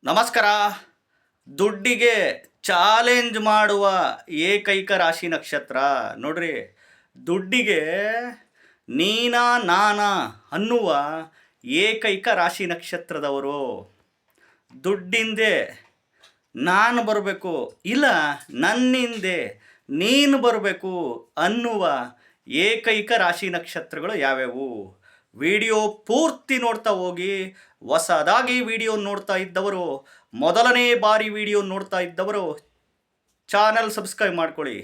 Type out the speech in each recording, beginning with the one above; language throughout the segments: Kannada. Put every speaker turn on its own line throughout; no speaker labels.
ನಮಸ್ಕಾರ. ದುಡ್ಡಿಗೆ ಚಾಲೆಂಜ್ ಮಾಡುವ ಏಕೈಕ ರಾಶಿ ನಕ್ಷತ್ರ ನೋಡ್ರಿ. ದುಡ್ಡಿಗೆ ನೀನಾ ನಾನಾ ಅನ್ನುವ ಏಕೈಕ ರಾಶಿ ನಕ್ಷತ್ರದವರು. ದುಡ್ಡಿಂದೆ ನಾನು ಬರಬೇಕು, ಇಲ್ಲ ನನ್ನಿಂದೆ ನೀನು ಬರಬೇಕು ಅನ್ನುವ ಏಕೈಕ ರಾಶಿ ನಕ್ಷತ್ರಗಳು ಯಾವ್ಯಾವು? ವಿಡಿಯೋ ಪೂರ್ತಿ ನೋಡ್ತಾ ಹೋಗಿ. ಹೊಸದಾಗಿ ವಿಡಿಯೋ ನೋಡ್ತಾ ಇದ್ದವರು, ಮೊದಲನೇ ಬಾರಿ ವಿಡಿಯೋ ನೋಡ್ತಾ ಇದ್ದವರು ಚಾನಲ್ ಸಬ್ಸ್ಕ್ರೈಬ್ ಮಾಡ್ಕೊಳ್ಳಿ.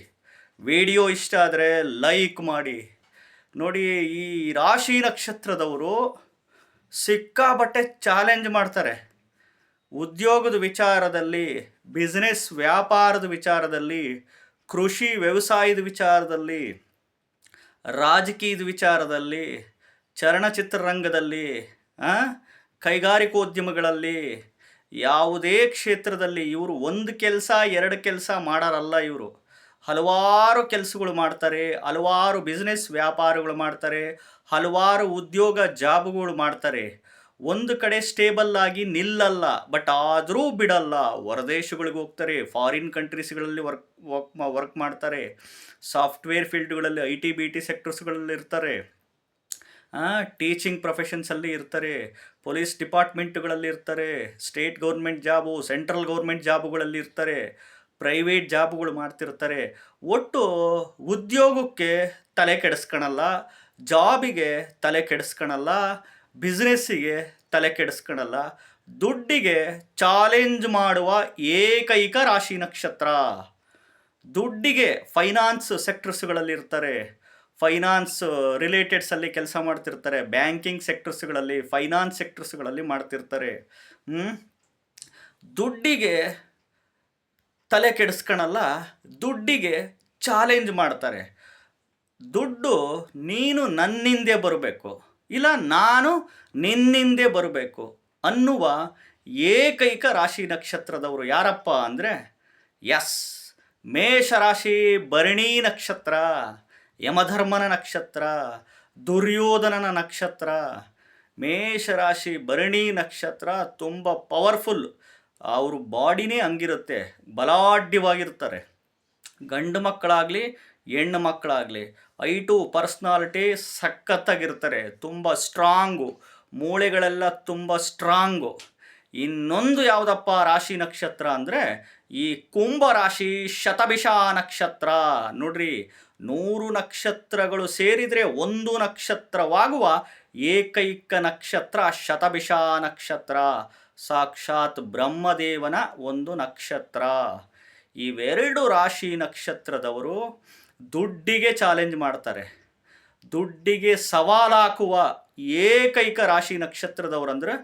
ವಿಡಿಯೋ ಇಷ್ಟ ಆದರೆ ಲೈಕ್ ಮಾಡಿ. ನೋಡಿ, ಈ ರಾಶಿ ನಕ್ಷತ್ರದವರು ಸಿಕ್ಕಾಬಟ್ಟೆ ಚಾಲೆಂಜ್ ಮಾಡ್ತಾರೆ. ಉದ್ಯೋಗದ ವಿಚಾರದಲ್ಲಿ, ಬಿಸ್ನೆಸ್ ವ್ಯಾಪಾರದ ವಿಚಾರದಲ್ಲಿ, ಕೃಷಿ ವ್ಯವಸಾಯದ ವಿಚಾರದಲ್ಲಿ, ರಾಜಕೀಯದ ವಿಚಾರದಲ್ಲಿ, ಚಲನಚಿತ್ರರಂಗದಲ್ಲಿ, ಕೈಗಾರಿಕೋದ್ಯಮಗಳಲ್ಲಿ, ಯಾವುದೇ ಕ್ಷೇತ್ರದಲ್ಲಿ ಇವರು ಒಂದು ಕೆಲಸ ಎರಡು ಕೆಲಸ ಮಾಡೋರಲ್ಲ. ಇವರು ಹಲವಾರು ಕೆಲಸಗಳು ಮಾಡ್ತಾರೆ, ಹಲವಾರು ಬಿಸ್ನೆಸ್ ವ್ಯಾಪಾರಗಳು ಮಾಡ್ತಾರೆ, ಹಲವಾರು ಉದ್ಯೋಗ ಜಾಬ್ಗಳು ಮಾಡ್ತಾರೆ. ಒಂದು ಕಡೆ ಸ್ಟೇಬಲ್ ಆಗಿ ನಿಲ್ಲಲ್ಲ, ಬಟ್ ಆದರೂ ಬಿಡಲ್ಲ. ಹೊರದೇಶಗಳಿಗೆ ಹೋಗ್ತಾರೆ, ಫಾರಿನ್ ಕಂಟ್ರೀಸ್ಗಳಲ್ಲಿ ವರ್ಕ್ ಮಾಡ್ತಾರೆ, ಸಾಫ್ಟ್ವೇರ್ ಫೀಲ್ಡ್ಗಳಲ್ಲಿ, IT BT ಸೆಕ್ಟರ್ಸ್ಗಳಲ್ಲಿ ಇರ್ತಾರೆ, ಟೀಚಿಂಗ್ ಪ್ರೊಫೆಷನ್ಸಲ್ಲಿ ಇರ್ತಾರೆ, ಪೊಲೀಸ್ ಡಿಪಾರ್ಟ್ಮೆಂಟ್ಗಳಲ್ಲಿ ಇರ್ತಾರೆ, state government job, central government ಜಾಬುಗಳಲ್ಲಿ ಇರ್ತಾರೆ, ಪ್ರೈವೇಟ್ ಜಾಬುಗಳು ಮಾಡ್ತಿರ್ತಾರೆ. ಒಟ್ಟು ಉದ್ಯೋಗಕ್ಕೆ ತಲೆ ಕೆಡಿಸ್ಕೊಳಲ್ಲ, ಜಾಬಿಗೆ ತಲೆ ಕೆಡಿಸ್ಕೊಳಲ್ಲ, ಬಿಸ್ನೆಸ್ಸಿಗೆ ತಲೆ ಕೆಡಿಸ್ಕೊಳಲ್ಲ. ದುಡ್ಡಿಗೆ ಚಾಲೆಂಜ್ ಮಾಡುವ ಏಕೈಕ ರಾಶಿ ನಕ್ಷತ್ರ. ದುಡ್ಡಿಗೆ ಫೈನಾನ್ಸ್ ಸೆಕ್ಟರ್ಸ್ಗಳಲ್ಲಿ ಇರ್ತಾರೆ, ಫೈನಾನ್ಸ್ ರಿಲೇಟೆಡ್ಸಲ್ಲಿ ಕೆಲಸ ಮಾಡ್ತಿರ್ತಾರೆ, ಬ್ಯಾಂಕಿಂಗ್ ಸೆಕ್ಟರ್ಸ್ಗಳಲ್ಲಿ, ಫೈನಾನ್ಸ್ ಸೆಕ್ಟರ್ಸ್ಗಳಲ್ಲಿ ಮಾಡ್ತಿರ್ತಾರೆ. ದುಡ್ಡಿಗೆ ತಲೆ ಕೆಡಿಸ್ಕೊಳಲ್ಲ, ದುಡ್ಡಿಗೆ ಚಾಲೆಂಜ್ ಮಾಡ್ತಾರೆ. ದುಡ್ಡು ನೀನು ನನ್ನಿಂದೆ ಬರಬೇಕು, ಇಲ್ಲ ನಾನು ನಿನ್ನಿಂದೆ ಬರಬೇಕು ಅನ್ನುವ ಏಕೈಕ ರಾಶಿ ನಕ್ಷತ್ರದವರು ಯಾರಪ್ಪ ಅಂದರೆ, ಎಸ್, ಮೇಷರಾಶಿ ಭರಣಿ ನಕ್ಷತ್ರ, ಯಮಧರ್ಮನ ನಕ್ಷತ್ರ, ದುರ್ಯೋಧನನ ನಕ್ಷತ್ರ. ಮೇಷರಾಶಿ ಭರಣಿ ನಕ್ಷತ್ರ ತುಂಬ ಪವರ್ಫುಲ್. ಅವ್ರ ಬಾಡಿನೇ ಹಂಗಿರುತ್ತೆ, ಬಲಾಢ್ಯವಾಗಿರ್ತಾರೆ. ಗಂಡು ಮಕ್ಕಳಾಗಲಿ ಹೆಣ್ಣು ಮಕ್ಕಳಾಗಲಿ, ಪರ್ಸ್ನಾಲಿಟಿ ಸಖತ್ತಾಗಿರ್ತಾರೆ, ತುಂಬ ಸ್ಟ್ರಾಂಗು, ಮೂಳೆಗಳೆಲ್ಲ ತುಂಬ ಸ್ಟ್ರಾಂಗು. ಇನ್ನೊಂದು ಯಾವುದಪ್ಪ ರಾಶಿ ನಕ್ಷತ್ರ ಅಂದರೆ ಈ ಕುಂಭ ರಾಶಿ ಶತಭಿಷ ನಕ್ಷತ್ರ. ನೋಡ್ರಿ, 100 ನಕ್ಷತ್ರಗಳು ಸೇರಿದರೆ ಒಂದು ನಕ್ಷತ್ರವಾಗುವ ಏಕೈಕ ನಕ್ಷತ್ರ ಶತಭಿಷ ನಕ್ಷತ್ರ. ಸಾಕ್ಷಾತ್ ಬ್ರಹ್ಮದೇವನ ಒಂದು ನಕ್ಷತ್ರ. ಇವೆರಡು ರಾಶಿ ನಕ್ಷತ್ರದವರು ದುಡ್ಡಿಗೆ ಚಾಲೆಂಜ್ ಮಾಡ್ತಾರೆ, ದುಡ್ಡಿಗೆ ಸವಾಲಾಕುವ ಏಕೈಕ ರಾಶಿ ನಕ್ಷತ್ರದವರು ಅಂದರೆ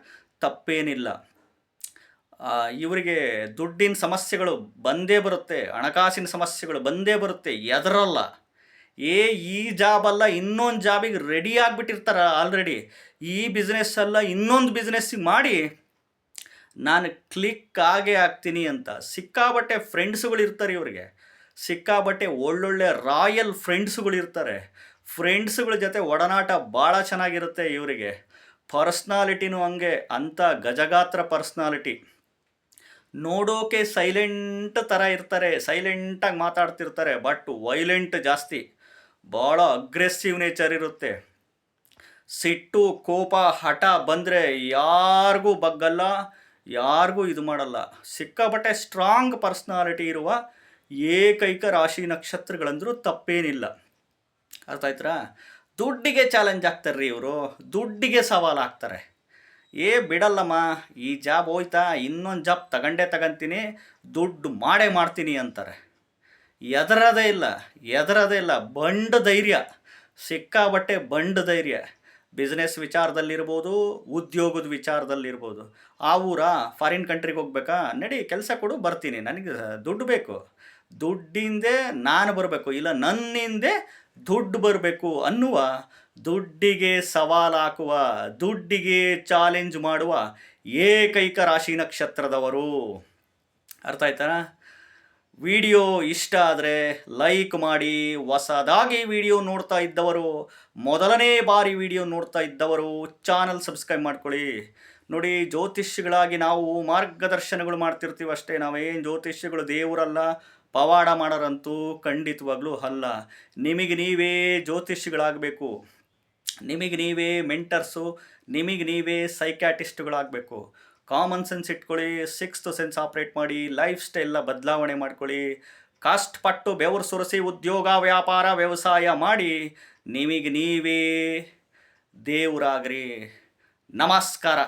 ತಪ್ಪೇನಿಲ್ಲ. ಇವರಿಗೆ ದುಡ್ಡಿನ ಸಮಸ್ಯೆಗಳು ಬಂದೇ ಬರುತ್ತೆ, ಹಣಕಾಸಿನ ಸಮಸ್ಯೆಗಳು ಬಂದೇ ಬರುತ್ತೆ, ಎದರಲ್ಲ. ಈ ಜಾಬ್ ಅಲ್ಲ ಇನ್ನೊಂದು ಜಾಬಿಗೆ ರೆಡಿ ಆಗಿಬಿಟ್ಟಿರ್ತಾರೆ ಆಲ್ರೆಡಿ. ಈ ಬಿಸ್ನೆಸ್ ಅಲ್ಲ ಇನ್ನೊಂದು ಬಿಸ್ನೆಸ್ಸಿಗೆ ಮಾಡಿ ನಾನು ಕ್ಲಿಕ್ ಆಗೇ ಆಗ್ತೀನಿ ಅಂತ. ಸಿಕ್ಕಾಬಟ್ಟೆ ಫ್ರೆಂಡ್ಸುಗಳು ಇರ್ತಾರೆ ಇವರಿಗೆ, ಸಿಕ್ಕಾಬಟ್ಟೆ ಒಳ್ಳೊಳ್ಳೆ ರಾಯಲ್ ಫ್ರೆಂಡ್ಸುಗಳು ಇರ್ತಾರೆ. ಫ್ರೆಂಡ್ಸುಗಳ ಜೊತೆ ಒಡನಾಟ ಭಾಳ ಚೆನ್ನಾಗಿರುತ್ತೆ ಇವರಿಗೆ. ಪರ್ಸ್ನಾಲಿಟಿನೂ ಹಂಗೆ, ಅಂಥ ಗಜಗಾತ್ರ ಪರ್ಸ್ನಾಲಿಟಿ. ನೋಡೋಕೆ ಸೈಲೆಂಟ್ ಥರ ಇರ್ತಾರೆ, ಸೈಲೆಂಟಾಗಿ ಮಾತಾಡ್ತಿರ್ತಾರೆ, ಬಟ್ ವೈಲೆಂಟ್ ಜಾಸ್ತಿ, ಭಾಳ ಅಗ್ರೆಸಿವ್ ನೇಚರ್ ಇರುತ್ತೆ. ಸಿಟ್ಟು, ಕೋಪ, ಹಠ ಬಂದರೆ ಯಾರಿಗೂ ಬಗ್ಗಲ್ಲ, ಯಾರಿಗೂ ಇದು ಮಾಡಲ್ಲ. ಸಿಕ್ಕಾಪಟ್ಟೆ ಸ್ಟ್ರಾಂಗ್ ಪರ್ಸ್ನಾಲಿಟಿ ಇರುವ ಏಕೈಕ ರಾಶಿ ನಕ್ಷತ್ರಗಳಂದ್ರೂ ತಪ್ಪೇನಿಲ್ಲ. ಅರ್ಥ ಆಯ್ತಾ? ದುಡ್ಡಿಗೆ ಚಾಲೆಂಜ್ ಆಗ್ತಾರ್ರಿ ಇವರು, ದುಡ್ಡಿಗೆ ಸವಾಲು ಆಗ್ತಾರೆ. ಬಿಡಲ್ಲಮ್ಮ, ಈ ಜಾಬ್ ಹೋಯ್ತಾ ಇನ್ನೊಂದು ಜಾಬ್ ತಗೊಂತೀನಿ, ದುಡ್ಡು ಮಾಡೇ ಮಾಡ್ತೀನಿ ಅಂತಾರೆ. ಎದರದೇ ಇಲ್ಲ, ಬಂಡ ಧೈರ್ಯ, ಸಿಕ್ಕಾಬಟ್ಟೆ ಬಂಡ ಧೈರ್ಯ. ಬಿಸ್ನೆಸ್ ವಿಚಾರದಲ್ಲಿರ್ಬೋದು, ಉದ್ಯೋಗದ ವಿಚಾರದಲ್ಲಿರ್ಬೋದು. ಆ ಫಾರಿನ್ ಕಂಟ್ರಿಗೆ ಹೋಗ್ಬೇಕಾ, ನಡಿ ಕೆಲಸ ಕೊಡು ಬರ್ತೀನಿ, ನನಗೆ ದುಡ್ಡು ಬೇಕು, ದುಡ್ಡಿಂದೆ ನಾನು ಬರಬೇಕು, ಇಲ್ಲ ನನ್ನಿಂದೆ ದುಡ್ಡು ಬರಬೇಕು ಅನ್ನುವ, ದುಡ್ಡಿಗೆ ಸವಾಲು ಹಾಕುವ, ದುಡ್ಡಿಗೆ ಚಾಲೆಂಜ್ ಮಾಡುವ ಏಕೈಕ ರಾಶಿ ನಕ್ಷತ್ರದವರು. ಅರ್ಥ ಆಯ್ತಾ? ವಿಡಿಯೋ ಇಷ್ಟ ಆದರೆ ಲೈಕ್ ಮಾಡಿ. ಹೊಸದಾಗಿ ವಿಡಿಯೋ ನೋಡ್ತಾ ಇದ್ದವರು, ಮೊದಲನೇ ಬಾರಿ ವಿಡಿಯೋ ನೋಡ್ತಾ ಇದ್ದವರು ಚಾನಲ್ ಸಬ್ಸ್ಕ್ರೈಬ್ ಮಾಡ್ಕೊಳ್ಳಿ. ನೋಡಿ, ಜ್ಯೋತಿಷ್ಯಗಳಾಗಿ ನಾವು ಮಾರ್ಗದರ್ಶನಗಳು ಮಾಡ್ತಿರ್ತೀವಿ ಅಷ್ಟೇ. ನಾವೇನು ಜ್ಯೋತಿಷ್ಯಗಳು ದೇವರಲ್ಲ, ಪವಾಡ ಮಾಡೋರಂತೂ ಖಂಡಿತವಾಗ್ಲೂ ಅಲ್ಲ. ನಿಮಗೆ ನೀವೇ ಜ್ಯೋತಿಷಿಗಳಾಗಬೇಕು, ನಿಮಗೆ ನೀವೇ ಮೆಂಟರ್ಸು, ನಿಮಗೆ ನೀವೇ ಸೈಕ್ಯಾಟಿಸ್ಟ್ಗಳಾಗಬೇಕು. ಕಾಮನ್ ಸೆನ್ಸ್ ಇಟ್ಕೊಳ್ಳಿ, ಸಿಕ್ಸ್ತ್ ಸೆನ್ಸ್ ಆಪ್ರೇಟ್ ಮಾಡಿ, ಲೈಫ್ ಸ್ಟೈಲ್ನ ಬದಲಾವಣೆ ಮಾಡ್ಕೊಳ್ಳಿ. ಕಷ್ಟಪಟ್ಟು ಬೆವರು ಸುರಿಸಿ ಉದ್ಯೋಗ, ವ್ಯಾಪಾರ, ವ್ಯವಸಾಯ ಮಾಡಿ ನಿಮಗೆ ನೀವೇ ದೇವರಾಗ್ರಿ. ನಮಸ್ಕಾರ.